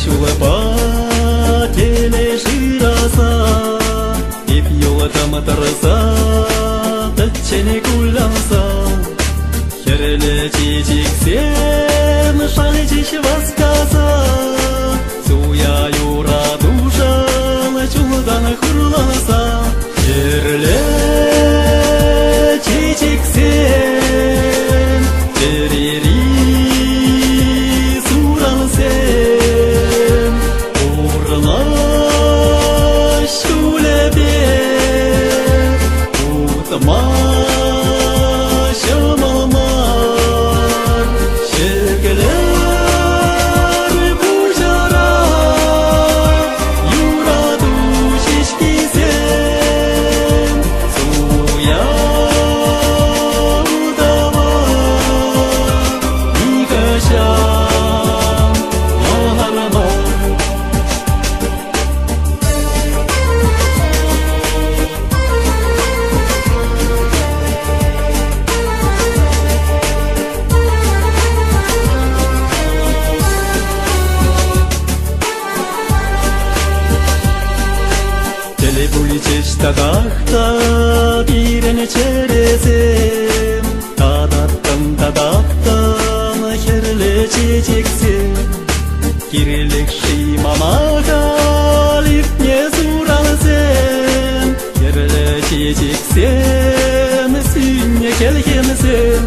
шулпа теле шираса, ip yolda matırsa, tçene kullansa, herle çiçeksen şaliç vaskasa, suya yura duşan çuldan hurlansa, herle çiçeksen tereri suransen, urla şulebe utma şamamar şekeler bujara yuradu şişkisen suya udava nikaşan maharama. Tadakta birine çeresim, tadaktan herle çiçeksin, kirlik şimamaka lifne suransın, herle çiçeksin, sünye kelkensin.